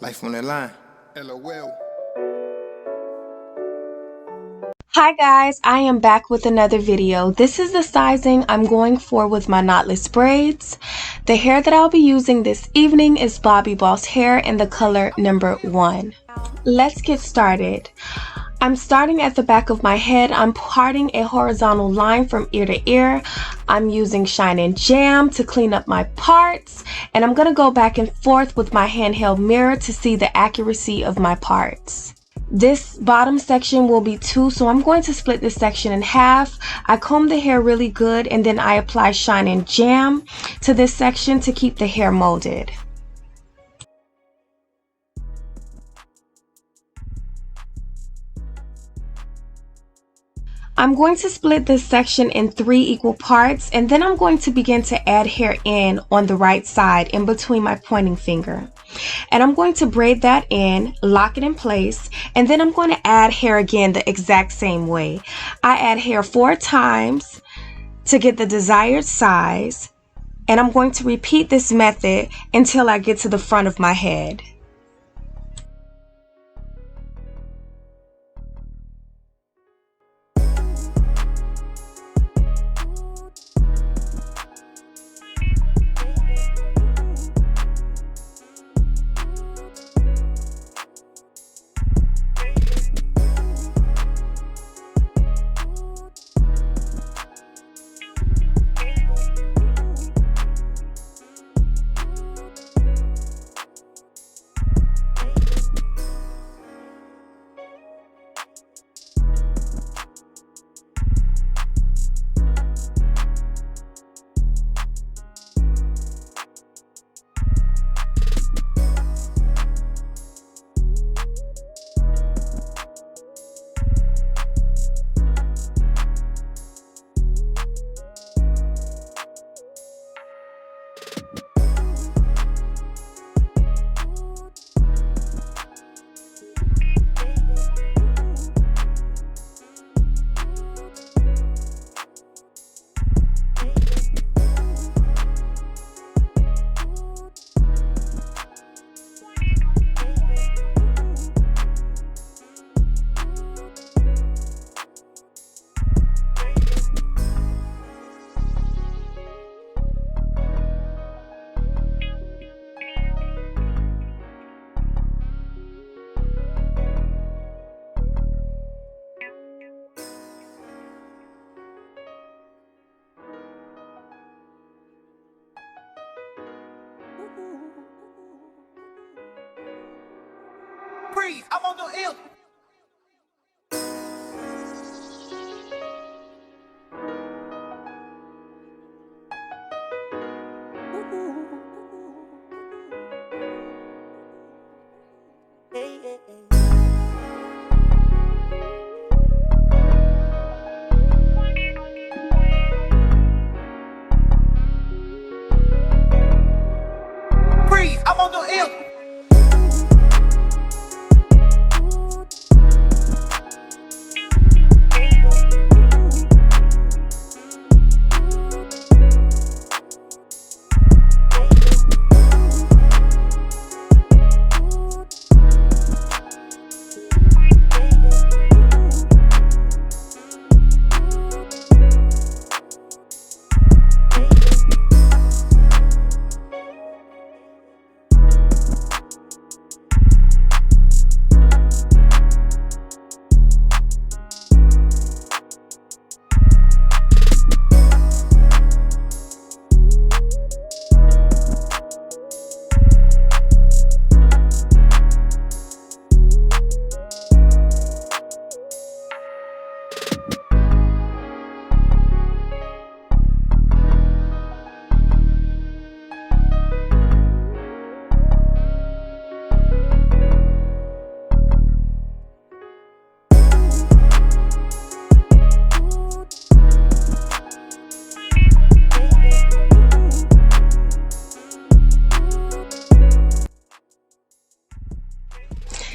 Life on that line. LOL. Hi guys, I am back with another video. This is the sizing I'm going for with my knotless braids. The hair that I'll be using this evening is Bobbi Boss hair in the color number 1. Let's get started. I'm starting at the back of my head. I'm parting a horizontal line from ear to ear. I'm using Shine and Jam to clean up my parts, and I'm going to go back and forth with my handheld mirror to see the accuracy of my parts. This bottom section will be 2, so I'm going to split this section in half. I comb the hair really good, and then I apply Shine and Jam to this section to keep the hair molded. I'm going to split this section in 3 equal parts, and then I'm going to begin to add hair in on the right side in between my pointing finger. And I'm going to braid that in, lock it in place, and then I'm going to add hair again the exact same way. I add hair 4 times to get the desired size, and I'm going to repeat this method until I get to the front of my head. Breathe, I'm on the ill. Breathe, I'm on the ill.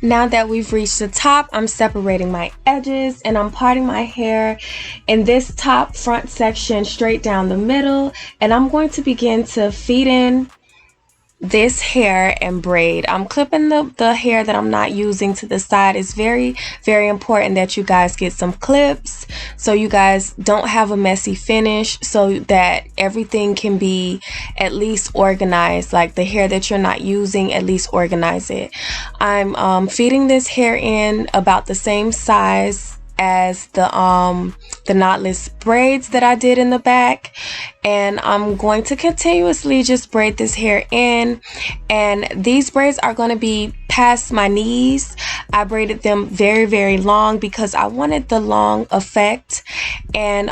Now that we've reached the top, I'm separating my edges and I'm parting my hair in this top front section straight down the middle, and I'm going to begin to feed in this hair and braid. I'm clipping the hair that I'm not using to the side. It's very, very important that you guys get some clips so you guys don't have a messy finish, so that everything can be at least organized. Like the hair that you're not using, at least organize it. I'm feeding this hair in about the same size as the knotless braids that I did in the back, and I'm going to continuously just braid this hair in. And these braids are going to be past my knees. I braided them very, very long because I wanted the long effect. And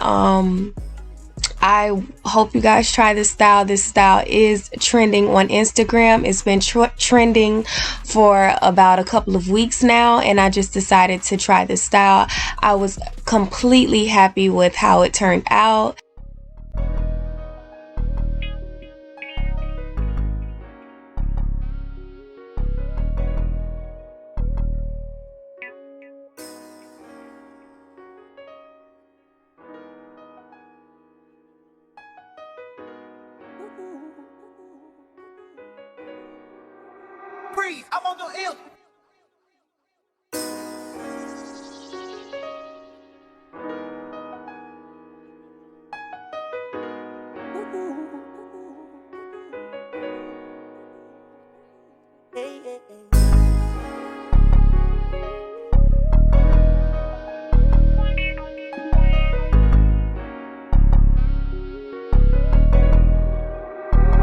I hope you guys try this style. This style is trending on Instagram. It's been trending for about a couple of weeks now, and I just decided to try this style. I was completely happy with how it turned out. Breathe, I'm on the ill.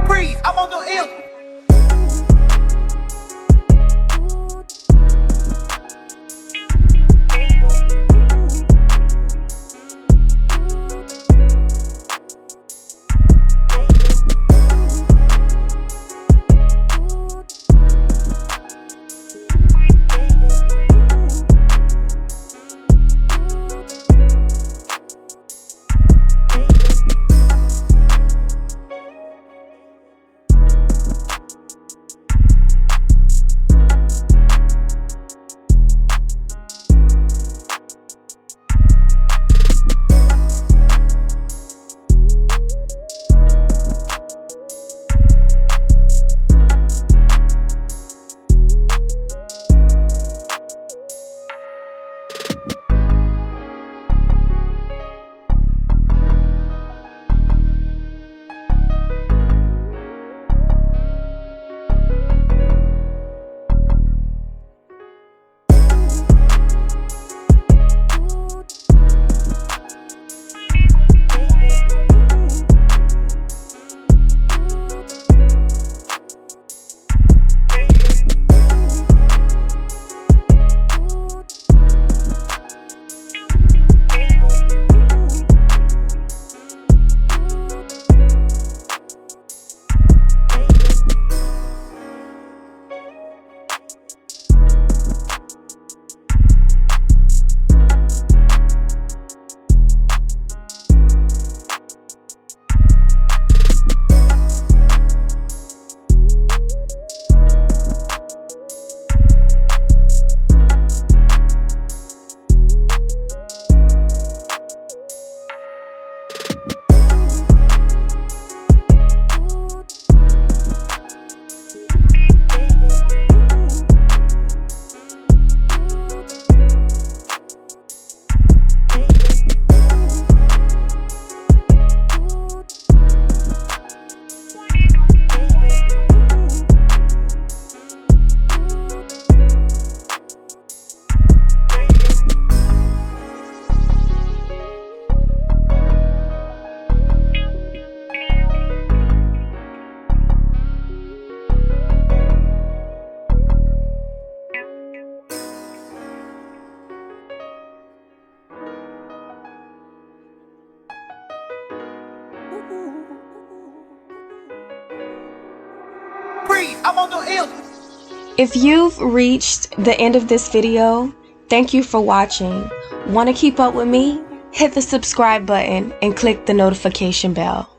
Breathe, I'm on the ill. I'm on the ill. If you've reached the end of this video, thank you for watching. Want to keep up with me? Hit the subscribe button and click the notification bell.